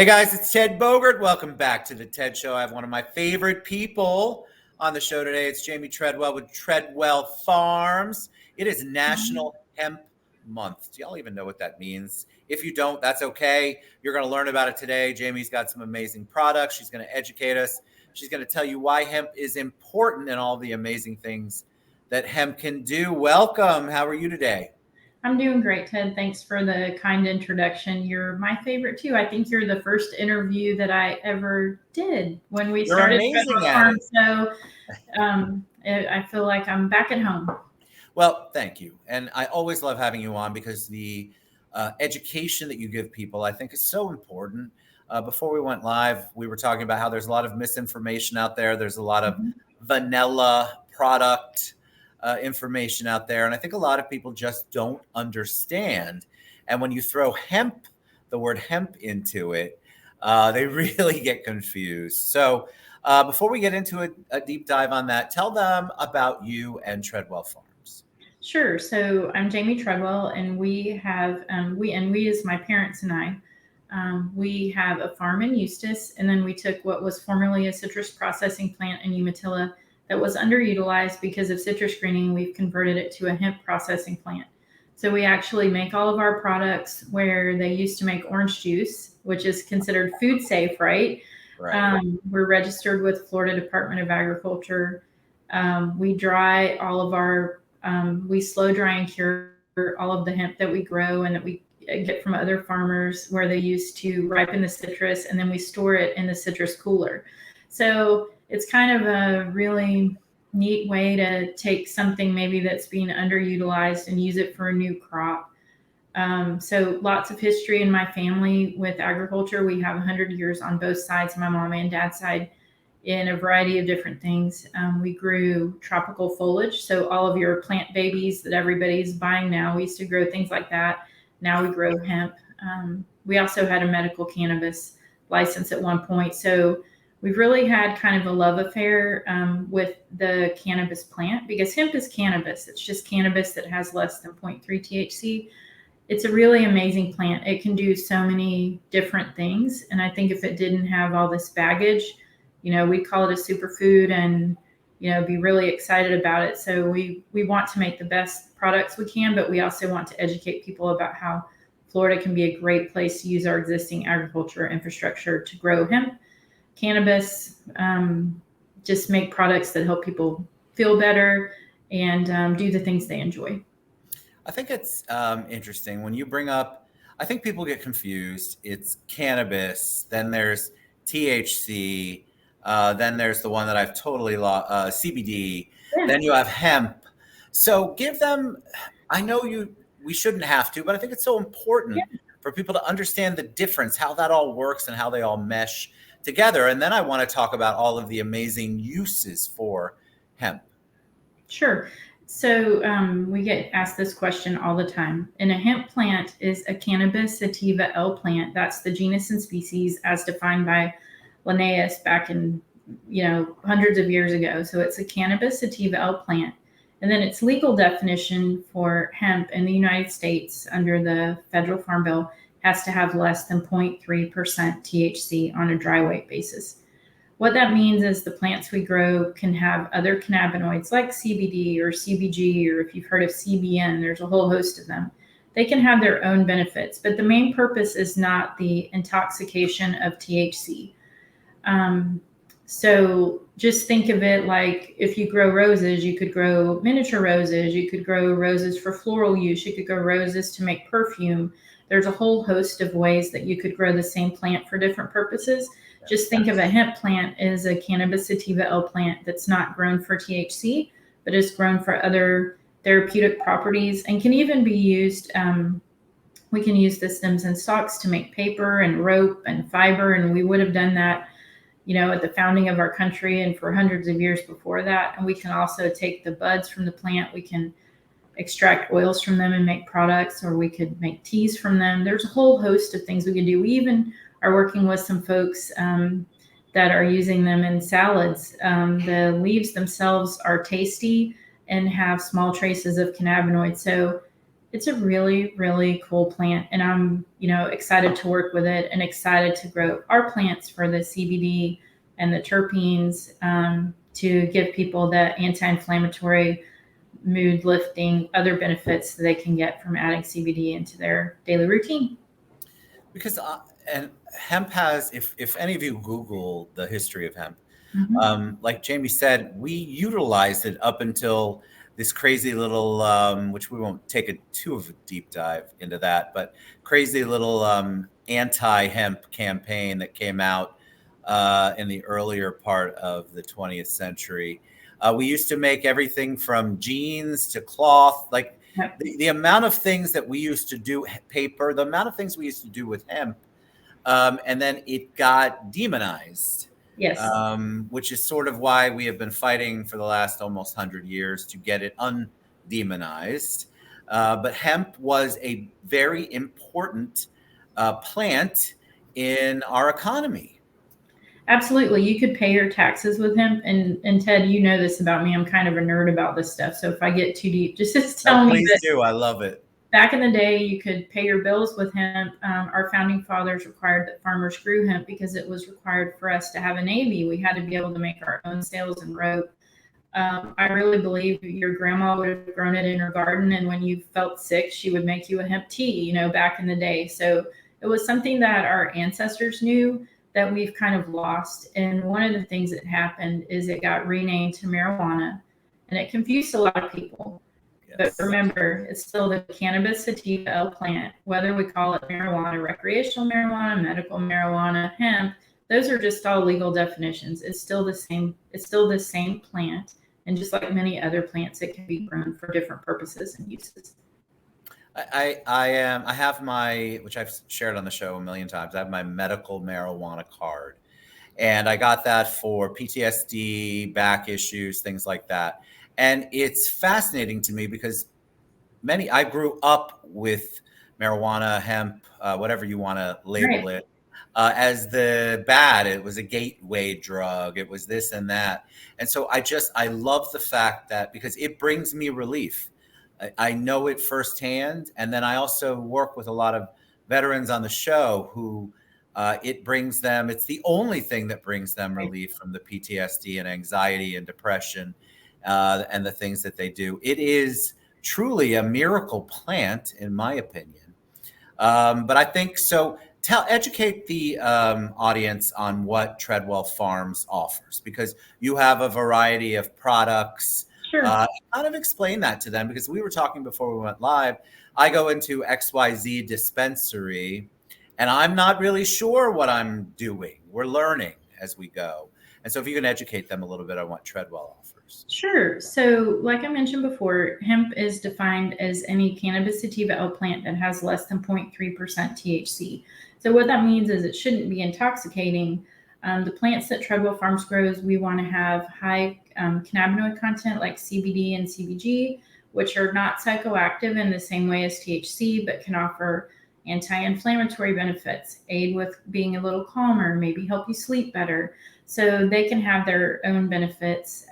Hey guys, it's Ted Bogert. Welcome back to the TED Show. I have one of my favorite people on the show today. It's Jammie Treadwell with Treadwell Farms. It is National Hemp Month. Do y'all even know what that means? If you don't, that's okay. You're going to learn about it today. Jammie's got some amazing products. She's going to educate us. She's going to tell you why hemp is important and all the amazing things that hemp can do. Welcome. How are you today? I'm doing great, Ted. Thanks for the kind introduction. You're my favorite too. I think you're the first interview that I ever did when we You're started amazing Treadwell at it. Farms. So I feel like I'm back at home. Well, thank you. And I always love having you on because the education that you give people, I think, is so important. Before we went live, we were talking about how there's a lot of misinformation out there. There's a lot of vanilla product information out there. And I think a lot of people just don't understand. And when you throw hemp, the word hemp into it, they really get confused. So before we get into a deep dive on that, tell them about you and Treadwell Farms. Sure. So I'm Jammie Treadwell, and we have we as my parents and I, we have a farm in Eustis, and then we took what was formerly a citrus processing plant in Umatilla that was underutilized because of citrus greening. We've converted it to a hemp processing plant. So we actually make all of our products where they used to make orange juice, which is considered food safe, right? Right. We're registered with Florida Department of Agriculture. We dry all of our, we slow dry and cure all of the hemp that we grow and that we get from other farmers where they used to ripen the citrus, and then we store it in the citrus cooler. So it's kind of a really neat way to take something maybe that's being underutilized and use it for a new crop. So lots of history in my family with agriculture. We have 100 years on both sides, my mom and dad's side, in a variety of different things. We grew tropical foliage. So all of your plant babies that everybody's buying now, we used to grow things like that. Now we grow hemp. We also had a medical cannabis license at one point. So we've really had kind of a love affair with the cannabis plant, because hemp is cannabis. It's just cannabis that has less than 0.3 THC. It's a really amazing plant. It can do so many different things. And I think if it didn't have all this baggage, we'd call it a superfood and, be really excited about it. So we want to make the best products we can, but we also want to educate people about how Florida can be a great place to use our existing agriculture infrastructure to grow hemp, cannabis, just make products that help people feel better and do the things they enjoy. I think it's interesting when you bring up, I think people get confused. It's cannabis, then there's THC, then there's the one that I've totally lost, CBD, then you have hemp. So give them, I know we shouldn't have to, but I think it's so important for people to understand the difference, how that all works and how they all mesh together. And then I want to talk about all of the amazing uses for hemp. Sure. So we get asked this question all the time. And a hemp plant is a Cannabis sativa L plant. That's the genus and species as defined by Linnaeus back in, hundreds of years ago. So it's a Cannabis sativa L plant. And then its legal definition for hemp in the United States under the federal farm bill has to have less than 0.3% THC on a dry weight basis. What that means is the plants we grow can have other cannabinoids like CBD or CBG, or if you've heard of CBN, there's a whole host of them. They can have their own benefits, but the main purpose is not the intoxication of THC. So just think of it like if you grow roses, you could grow miniature roses, you could grow roses for floral use, you could grow roses to make perfume. There's a whole host of ways that you could grow the same plant for different purposes. Just think of a hemp plant as a Cannabis sativa L plant that's not grown for THC, but is grown for other therapeutic properties and can even be used. We can use the stems and stalks to make paper and rope and fiber, and we would have done that, at the founding of our country and for hundreds of years before that. And we can also take the buds from the plant. We can extract oils from them and make products, or we could make teas from them. There's a whole host of things we could do. We even are working with some folks that are using them in salads. The leaves themselves are tasty and have small traces of cannabinoids. So It's a really, really cool plant, and I'm, excited to work with it and excited to grow our plants for the CBD and the terpenes, to give people the anti-inflammatory, mood lifting, other benefits that they can get from adding CBD into their daily routine. Because and hemp has, if any of you Google the history of hemp, Mm-hmm. like Jammie said, we utilized it up until this crazy little, which we won't take a too of a deep dive into that, but crazy little anti-hemp campaign that came out in the earlier part of the 20th century. We used to make everything from jeans to cloth, like Yep. the amount of things that we used to do, paper, the amount of things we used to do with hemp, and then it got demonized, Yes. which is sort of why we have been fighting for the last almost 100 years to get it undemonized. But hemp was a very important plant in our economy. Absolutely. You could pay your taxes with hemp. And Ted, you know this about me. I'm kind of a nerd about this stuff. So if I get too deep, just No, tell me. please But do. I love it. back in the day, you could pay your bills with hemp. Our founding fathers required that farmers grew hemp because it was required for us to have a navy. We had to be able to make our own sails and rope. I really believe your grandma would have grown it in her garden, and when you felt sick, she would make you a hemp tea, back in the day. So it was something that our ancestors knew that we've kind of lost. And one of the things that happened is it got renamed to marijuana, and it confused a lot of people. But Yes. remember, it's still the cannabis sativa L plant, whether we call it marijuana, recreational marijuana, medical marijuana, hemp, those are just all legal definitions. It's still the same. It's still the same plant. And just like many other plants, it can be grown for different purposes and uses. I have my, which I've shared on the show a million times. I have my medical marijuana card, and I got that for PTSD, back issues, things like that. And it's fascinating to me because I grew up with marijuana, hemp, whatever you want to label Right. it, as the bad. It was a gateway drug. It was this and that. And so I love the fact that because it brings me relief. I know it firsthand. And then I also work with a lot of veterans on the show who it's the only thing that brings them relief from the PTSD and anxiety and depression, and the things that they do. It is truly a miracle plant, in my opinion. But I think so. Educate the audience on what Treadwell Farms offers, because you have a variety of products. Sure. Kind of explain that to them, because we were talking before we went live. I go into XYZ dispensary, and I'm not really sure what I'm doing. We're learning as we go. And so if you can educate them a little bit on what Treadwell offers. Sure. So, like I mentioned before, hemp is defined as any cannabis sativa L plant that has less than 0.3% THC. So, what that means is it shouldn't be intoxicating. The plants that Treadwell Farms grows, we want to have high cannabinoid content like CBD and CBG, which are not psychoactive in the same way as THC, but can offer anti-inflammatory benefits, aid with being a little calmer, maybe help you sleep better. So they can have their own benefits.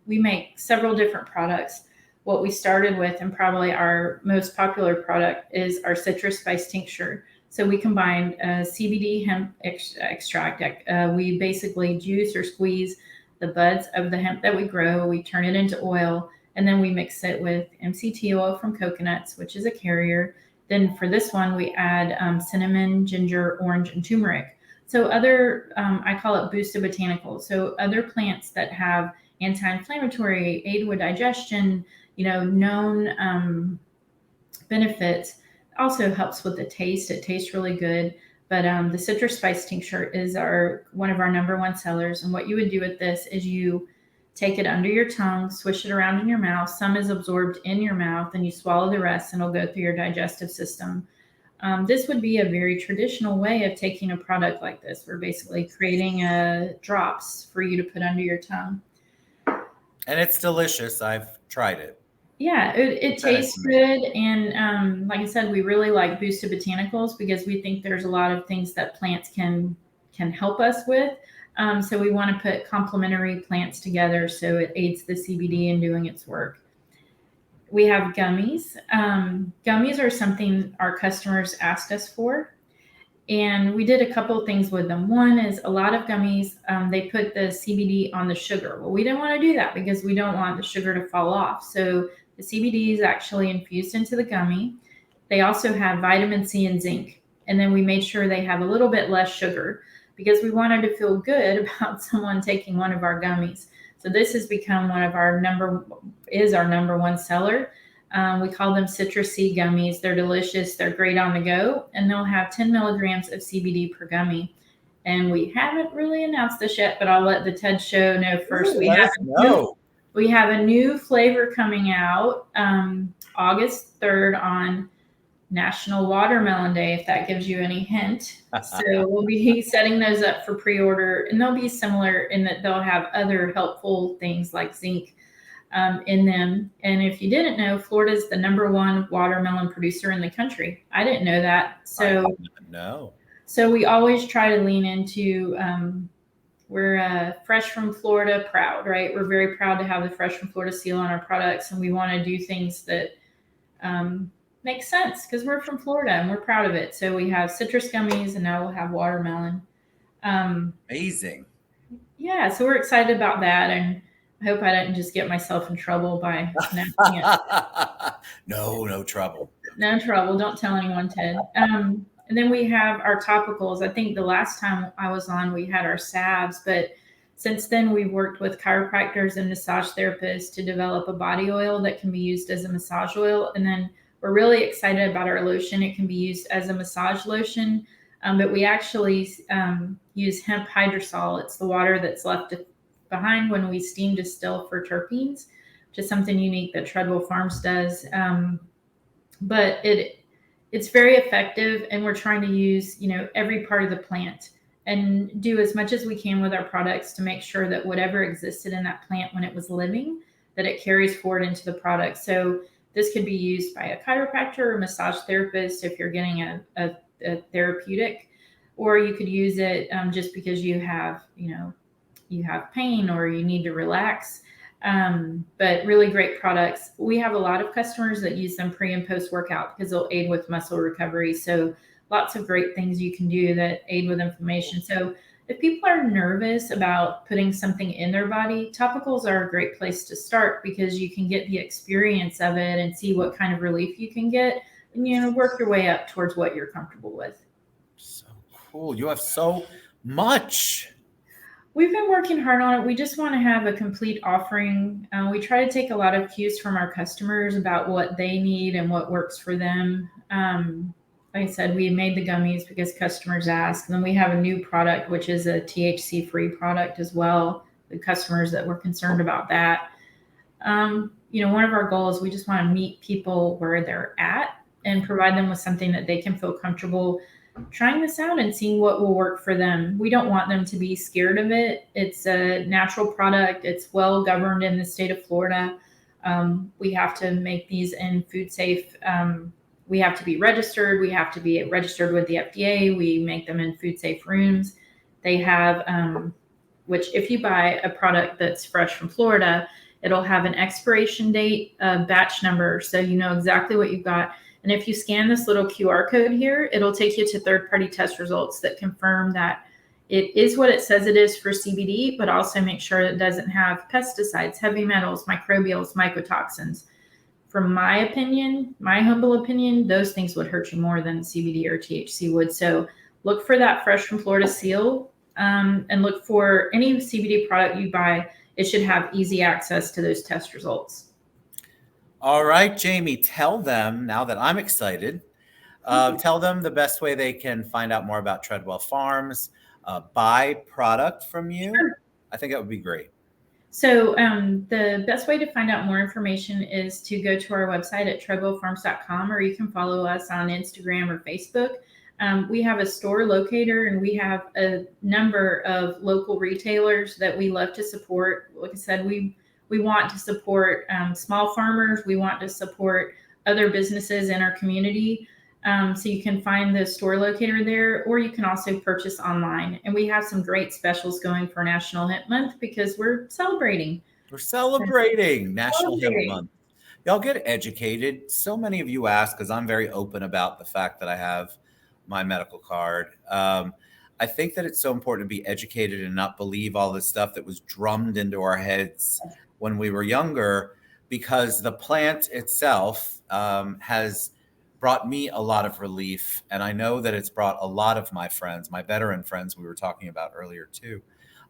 We make several different products. What we started with, and probably our most popular product, is our citrus spice tincture. So we combine CBD hemp extract. We basically juice or squeeze the buds of the hemp that we grow. We turn it into oil, and then we mix it with MCT oil from coconuts, which is a carrier. Then for this one, we add cinnamon, ginger, orange, and turmeric. So I call it boosted botanicals. So other plants that have anti-inflammatory, aid with digestion, known benefits, also helps with the taste. It tastes really good. But the citrus spice tincture is one of our number one sellers. And what you would do with this is you take it under your tongue, swish it around in your mouth. Some is absorbed in your mouth, and you swallow the rest, and it'll go through your digestive system. This would be a very traditional way of taking a product like this. We're basically creating drops for you to put under your tongue. And it's delicious. I've tried it. Yeah, it tastes good. And like I said, we really like boosted botanicals because we think there's a lot of things that plants can help us with. So we want to put complementary plants together so it aids the CBD in doing its work. We have gummies. Gummies are something our customers asked us for. And we did a couple of things with them. One is a lot of gummies, they put the CBD on the sugar. Well, we didn't want to do that because we don't want the sugar to fall off. So the CBD is actually infused into the gummy. They also have vitamin C and zinc. And then we made sure they have a little bit less sugar because we wanted to feel good about someone taking one of our gummies. So this has become our number one seller. We call them citrus seed gummies. They're delicious. They're great on the go, and they'll have 10 milligrams of CBD per gummy. And we haven't really announced this yet, but I'll let the TED show know first. Ooh, let us know. We have a new flavor coming out August 3rd on National Watermelon Day, if that gives you any hint. So we'll be setting those up for pre-order, and they'll be similar in that they'll have other helpful things like zinc in them. And if you didn't know, Florida is the #1 watermelon producer in the country. I didn't know that. So no. So we always try to lean into we're fresh from Florida proud, right? We're very proud to have the fresh from Florida seal on our products, and we want to do things that make sense because we're from Florida and we're proud of it. So we have citrus gummies, and now we'll have watermelon. Amazing. Yeah, so we're excited about that, and I hope I didn't just get myself in trouble by announcing it. No trouble. No trouble. Don't tell anyone, Ted. And then we have our topicals. I think the last time I was on, we had our salves, but since then we've worked with chiropractors and massage therapists to develop a body oil that can be used as a massage oil. And then we're really excited about our lotion. It can be used as a massage lotion, but we actually use hemp hydrosol. It's the water that's left behind when we steam distill for terpenes, which is something unique that Treadwell Farms does. But it's very effective, and we're trying to use, every part of the plant and do as much as we can with our products to make sure that whatever existed in that plant when it was living, that it carries forward into the product. So this could be used by a chiropractor or massage therapist if you're getting a therapeutic, or you could use it just because you have pain or you need to relax. But really great products. We have a lot of customers that use them pre and post workout because they'll aid with muscle recovery. So lots of great things you can do that aid with inflammation. So if people are nervous about putting something in their body, topicals are a great place to start because you can get the experience of it and see what kind of relief you can get, and work your way up towards what you're comfortable with. So cool. You have so much. We've been working hard on it. We just want to have a complete offering. We try to take a lot of cues from our customers about what they need and what works for them. Like I said, we made the gummies because customers ask. And then we have a new product, which is a THC-free product as well. The customers that were concerned about that. One of our goals, we just want to meet people where they're at and provide them with something that they can feel comfortable trying this out and seeing what will work for them. We don't want them to be scared of it. It's a natural product. It's well governed in the state of Florida. We have to make these in food safe. We have to be registered. We have to be registered with the FDA. We make them in food safe rooms. They have, which if you buy a product that's fresh from Florida, it'll have an expiration date, a batch number, so you know exactly what you've got. And if you scan this little QR code here, it'll take you to third-party test results that confirm that it is what it says it is for CBD, but also make sure it doesn't have pesticides, heavy metals, microbials, mycotoxins. From my opinion, my humble opinion, those things would hurt you more than CBD or THC would. So look for that fresh from Florida seal, and look for any CBD product you buy. It should have easy access to those test results. All right, Jammie, tell them, now that I'm excited, tell them the best way they can find out more about Treadwell Farms, buy product from you. Sure. I think that would be great. So the best way to find out more information is to go to our website at treadwellfarms.com, or you can follow us on Instagram or Facebook. We have a store locator, and we have a number of local retailers that we love to support. Like I said, we want to support small farmers. We want to support other businesses in our community. So you can find the store locator there, or you can also purchase online. And we have some great specials going for National Hemp Month because we're celebrating. We're celebrating National Hemp Month. Y'all get educated. So many of you ask, because I'm very open about the fact that I have my medical card. I think that it's so important to be educated and not believe all the stuff that was drummed into our heads when we were younger, because the plant itself has brought me a lot of relief. And I know that it's brought a lot of my friends, my veteran friends we were talking about earlier too,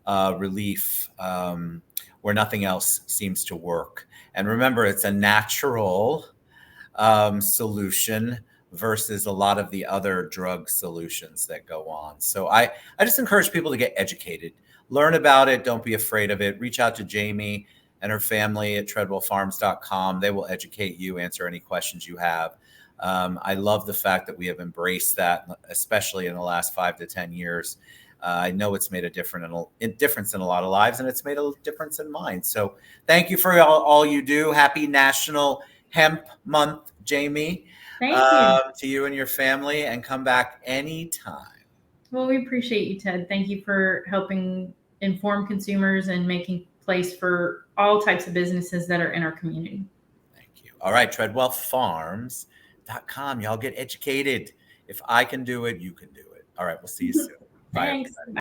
relief where nothing else seems to work. And remember, it's a natural solution versus a lot of the other drug solutions that go on. So I just encourage people to get educated, learn about it. Don't be afraid of it. Reach out to Jammie and her family at treadwellfarms.com. They will educate you, answer any questions you have. I love the fact that we have embraced that, especially in the last 5 to 10 years. I know it's made a difference in a lot of lives, and it's made a difference in mine. So thank you for all you do. Happy National Hemp Month, Jammie. Thank you. To you and your family, and come back anytime. Well, we appreciate you, Ted. Thank you for helping inform consumers and making place for all types of businesses that are in our community. Thank you. All right, treadwellfarms.com. Y'all get educated. If I can do it, you can do it. All right, we'll see you soon. Bye. Thanks.